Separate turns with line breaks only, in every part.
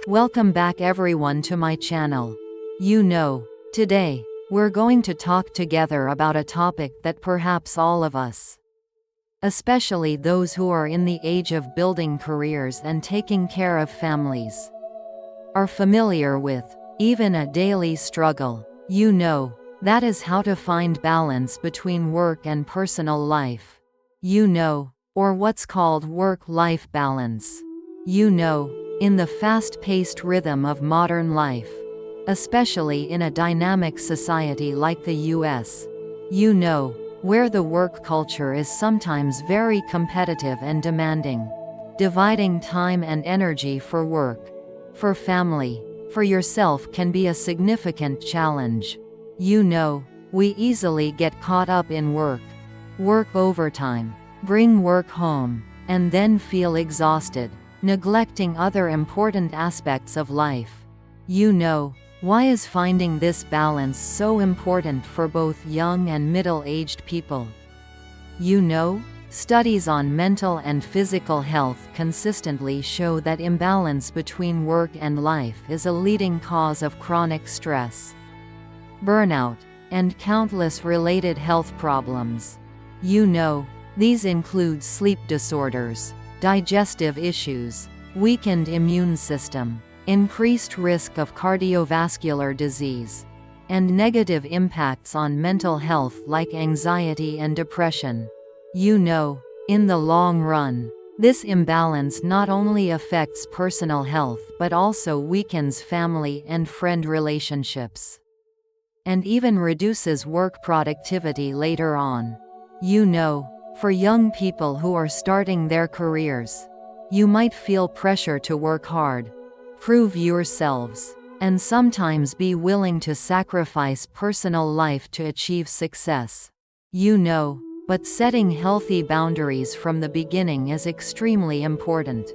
Welcome back everyone to my channel. Today, we're going to talk together about a topic that perhaps all of us, especially those who are in the age of building careers and taking care of families, are familiar with, even a daily struggle. That is how to find balance between work and personal life. Or what's called work-life balance. In the fast-paced rhythm of modern life, especially in a dynamic society like the US, where the work culture is sometimes very competitive and demanding. Dividing time and energy for work, for family, for yourself can be a significant challenge. We easily get caught up in work overtime, bring work home, and then feel exhausted, neglecting other important aspects of life. Why is finding this balance so important for both young and middle-aged people? Studies on mental and physical health consistently show that imbalance between work and life is a leading cause of chronic stress, burnout, and countless related health problems. These include sleep disorders, digestive issues, weakened immune system, increased risk of cardiovascular disease, and negative impacts on mental health like anxiety and depression. In the long run, this imbalance not only affects personal health but also weakens family and friend relationships, and even reduces work productivity later on. For young people who are starting their careers, you might feel pressure to work hard, prove yourselves, and sometimes be willing to sacrifice personal life to achieve success. But setting healthy boundaries from the beginning is extremely important.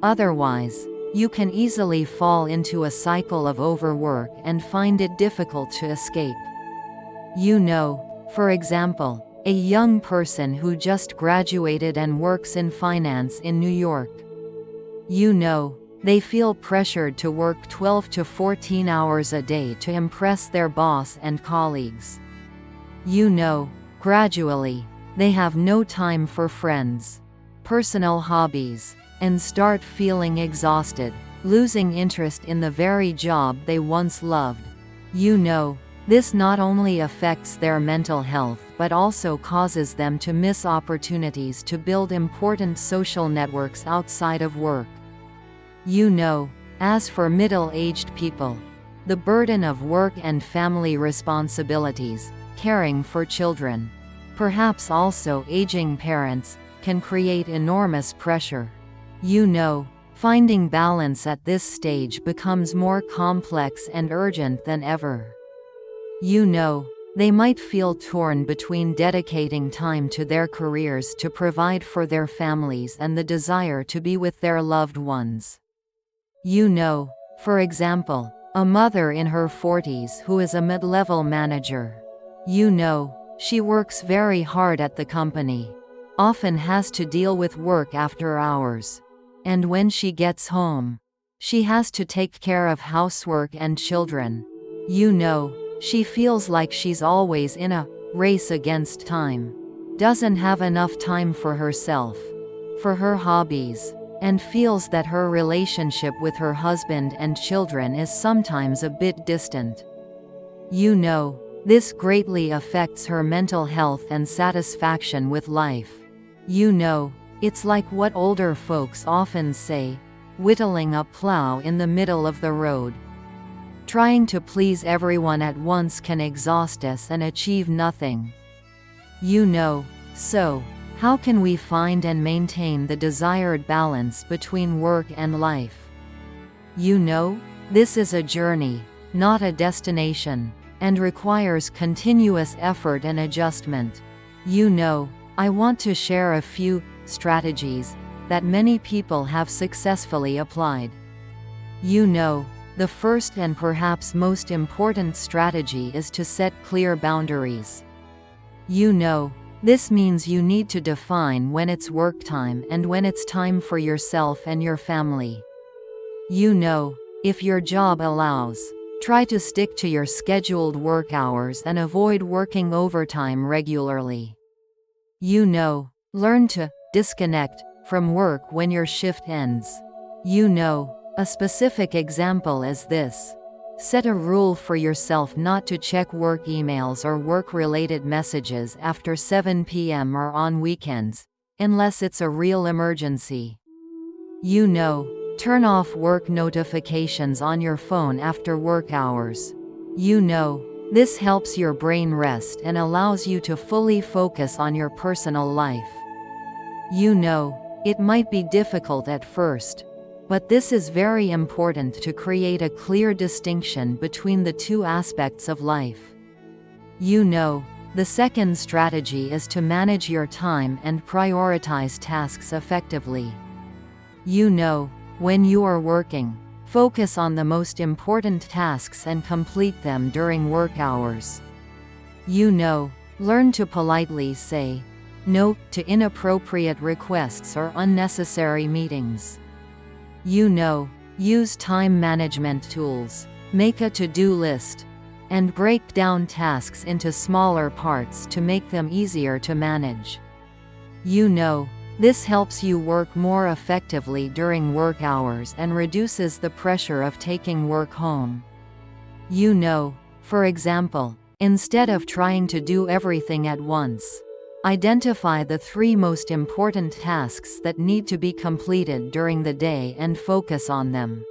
Otherwise, you can easily fall into a cycle of overwork and find it difficult to escape. For example, a young person who just graduated and works in finance in New York. They feel pressured to work 12 to 14 hours a day to impress their boss and colleagues. Gradually, they have no time for friends, personal hobbies, and start feeling exhausted, losing interest in the very job they once loved. This not only affects their mental health but also causes them to miss opportunities to build important social networks outside of work. As for middle-aged people, the burden of work and family responsibilities, caring for children, perhaps also aging parents, can create enormous pressure. Finding balance at this stage becomes more complex and urgent than ever. They might feel torn between dedicating time to their careers to provide for their families and the desire to be with their loved ones. For example, a mother in her 40s who is a mid-level manager. She works very hard at the company, often has to deal with work after hours. And when she gets home, she has to take care of housework and children. She feels like she's always in a race against time, doesn't have enough time for herself, for her hobbies, and feels that her relationship with her husband and children is sometimes a bit distant. This greatly affects her mental health and satisfaction with life. It's like what older folks often say, whittling a plow in the middle of the road. Trying to please everyone at once can exhaust us and achieve nothing. So, how can we find and maintain the desired balance between work and life? This is a journey, not a destination, and requires continuous effort and adjustment. I want to share a few strategies that many people have successfully applied. The first and perhaps most important strategy is to set clear boundaries. This means you need to define when it's work time and when it's time for yourself and your family. You know, if your job allows, try to stick to your scheduled work hours and avoid working overtime regularly. You know, learn to disconnect from work when your shift ends. You know, a specific example is this. Set a rule for yourself not to check work emails or work-related messages after 7 p.m. or on weekends, unless it's a real emergency. You know, turn off work notifications on your phone after work hours. You know, this helps your brain rest and allows you to fully focus on your personal life. You know, it might be difficult at first, but this is very important to create a clear distinction between the two aspects of life. You know, the second strategy is to manage your time and prioritize tasks effectively. You know, when you are working, focus on the most important tasks and complete them during work hours. You know, learn to politely say no to inappropriate requests or unnecessary meetings. You know, use time management tools, make a to-do list, and break down tasks into smaller parts to make them easier to manage. You know, this helps you work more effectively during work hours and reduces the pressure of taking work home. You know, for example, instead of trying to do everything at once, identify the 3 most important tasks that need to be completed during the day and focus on them.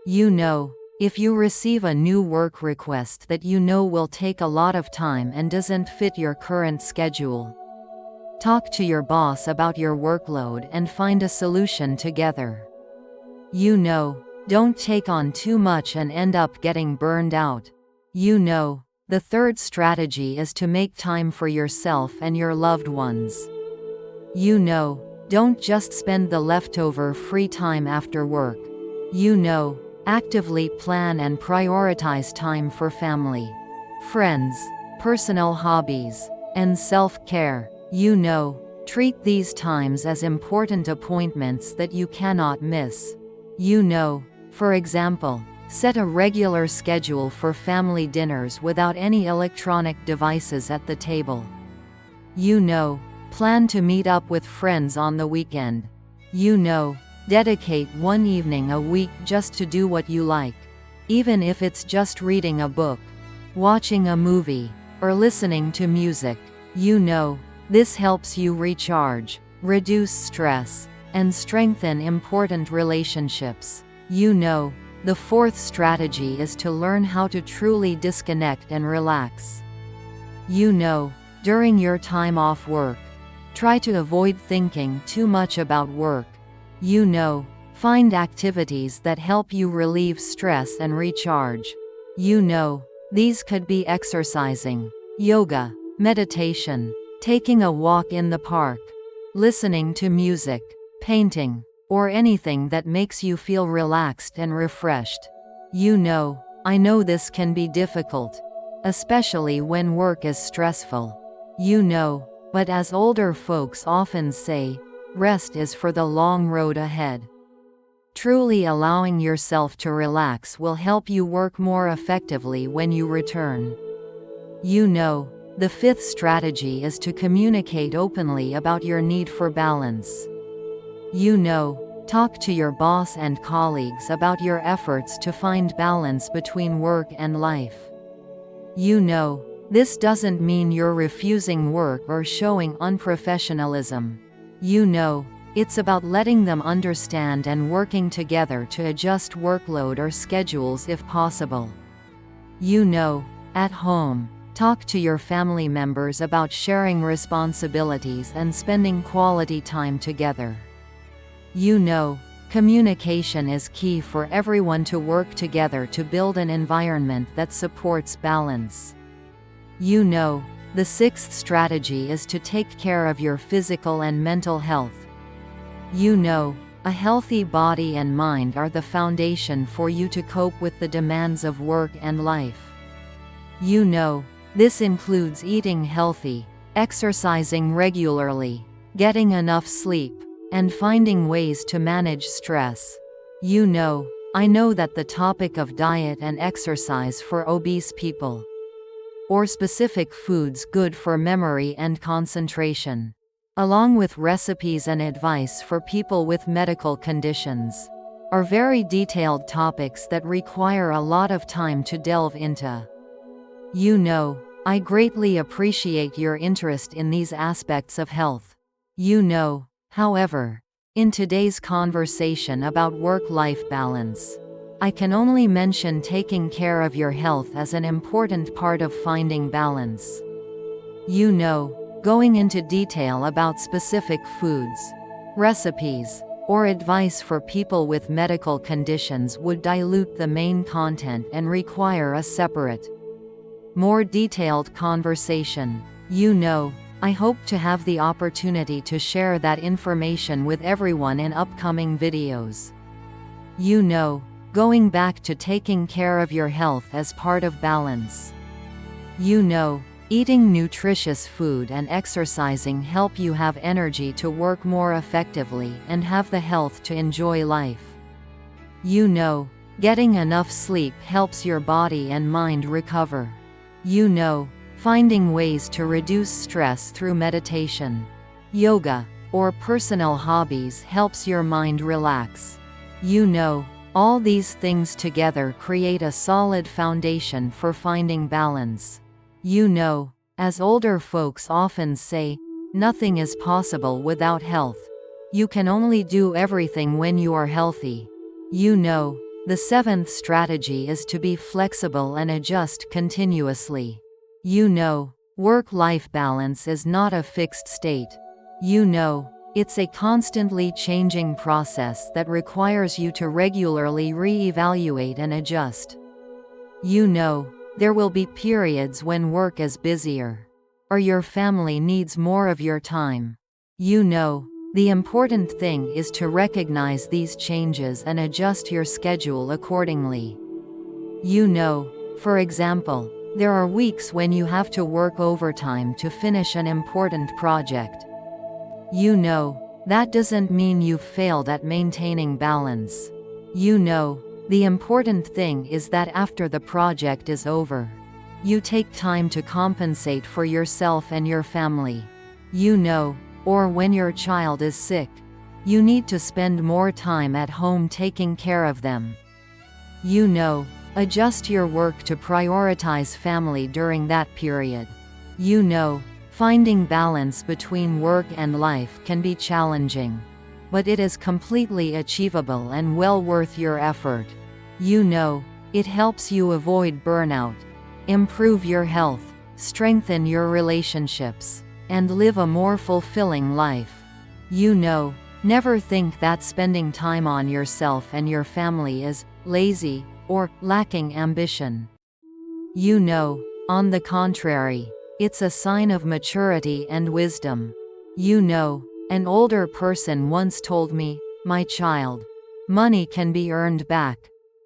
You know, if you receive a new work request that you know will take a lot of time and doesn't fit your current schedule, talk to your boss about your workload and find a solution together. You know, don't take on too much and end up getting burned out. You know, the third strategy is to make time for yourself and your loved ones. You know, don't just spend the leftover free time after work. You know, actively plan and prioritize time for family, friends, personal hobbies, and self-care. You know, treat these times as important appointments that you cannot miss. You know, for example, set a regular schedule for family dinners without any electronic devices at the table. You know, plan to meet up with friends on the weekend. You know, dedicate one evening a week just to do what you like, even if it's just reading a book, watching a movie, or listening to music. You know, this helps you recharge, reduce stress, and strengthen important relationships. You know, the fourth strategy is to learn how to truly disconnect and relax. You know, during your time off work, try to avoid thinking too much about work. You know, find activities that help you relieve stress and recharge. You know, these could be exercising, yoga, meditation, taking a walk in the park, listening to music, painting, or anything that makes you feel relaxed and refreshed. You know, I know this can be difficult, especially when work is stressful. You know, but as older folks often say, rest is for the long road ahead. Truly allowing yourself to relax will help you work more effectively when you return. You know, the fifth strategy is to communicate openly about your need for balance. You know, talk to your boss and colleagues about your efforts to find balance between work and life. You know, this doesn't mean you're refusing work or showing unprofessionalism. You know, it's about letting them understand and working together to adjust workload or schedules if possible. You know, at home, talk to your family members about sharing responsibilities and spending quality time together. You know, communication is key for everyone to work together to build an environment that supports balance. You know, the sixth strategy is to take care of your physical and mental health. You know, a healthy body and mind are the foundation for you to cope with the demands of work and life. You know, this includes eating healthy, exercising regularly, getting enough sleep, and finding ways to manage stress. You know, I know that the topic of diet and exercise for obese people, or specific foods good for memory and concentration, along with recipes and advice for people with medical conditions, are very detailed topics that require a lot of time to delve into. You know, I greatly appreciate your interest in these aspects of health. You know, however, in today's conversation about work-life balance, I can only mention taking care of your health as an important part of finding balance. You know, going into detail about specific foods, recipes, or advice for people with medical conditions would dilute the main content and require a separate, more detailed conversation. You know, I hope to have the opportunity to share that information with everyone in upcoming videos. You know, going back to taking care of your health as part of balance. You know, eating nutritious food and exercising help you have energy to work more effectively and have the health to enjoy life. You know, getting enough sleep helps your body and mind recover. You know, finding ways to reduce stress through meditation, yoga, or personal hobbies helps your mind relax. You know, all these things together create a solid foundation for finding balance. You know, as older folks often say, nothing is possible without health. You can only do everything when you are healthy. You know, the seventh strategy is to be flexible and adjust continuously. You know, work-life balance is not a fixed state. You know, it's a constantly changing process that requires you to regularly re-evaluate and adjust. You know, there will be periods when work is busier, or your family needs more of your time. You know, the important thing is to recognize these changes and adjust your schedule accordingly. You know, for example, there are weeks when you have to work overtime to finish an important project. You know, that doesn't mean you've failed at maintaining balance. You know, the important thing is that after the project is over, you take time to compensate for yourself and your family. You know, or when your child is sick, you need to spend more time at home taking care of them. You know, adjust your work to prioritize family during that period. You know, finding balance between work and life can be challenging, but it is completely achievable and well worth your effort. You know, it helps you avoid burnout, improve your health, strengthen your relationships, and live a more fulfilling life. You know, never think that spending time on yourself and your family is lazy or lacking ambition. You know, on the contrary, it's a sign of maturity and wisdom. You know, an older person once told me, "My child, money can be earned back,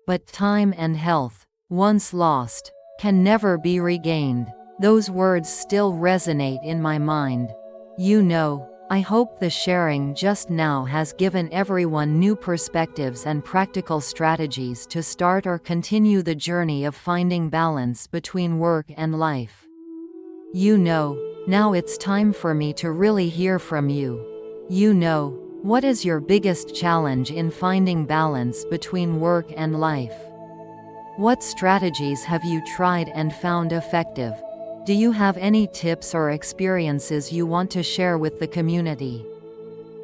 but time and health, once lost, can never be regained." Those words still resonate in my mind. You know, I hope the sharing just now has given everyone new perspectives and practical strategies to start or continue the journey of finding balance between work and life. You know, now it's time for me to really hear from you. You know, what is your biggest challenge in finding balance between work and life? What strategies have you tried and found effective? Do you have any tips or experiences you want to share with the community?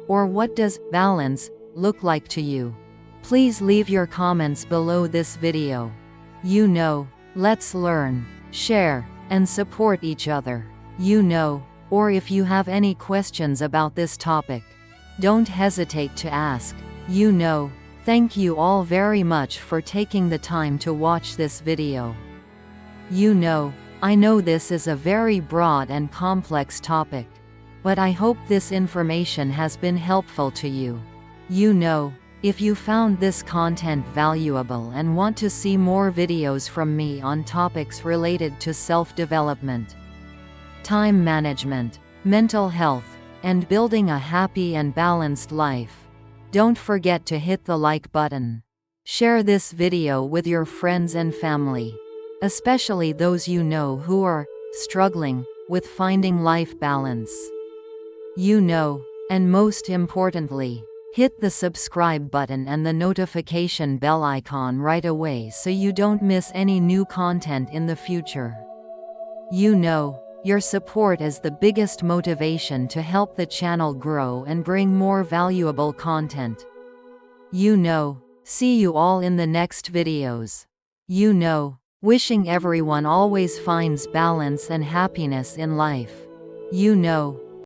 Or what does balance look like to you? Please leave your comments below this video. You know, let's learn, share, and support each other. You know, or if you have any questions about this topic, don't hesitate to ask. You know, thank you all very much for taking the time to watch this video. You know, I know this is a very broad and complex topic, but I hope this information has been helpful to you. You know, if you found this content valuable and want to see more videos from me on topics related to self-development, time management, mental health, and building a happy and balanced life, Don't forget to hit the like button. Share this video with your friends and family, especially those you know who are struggling with finding life balance. And most importantly, hit the subscribe button and the notification bell icon right away so you don't miss any new content in the future. Your support is the biggest motivation to help the channel grow and bring more valuable content. See you all in the next videos. Wishing everyone always finds balance and happiness in life.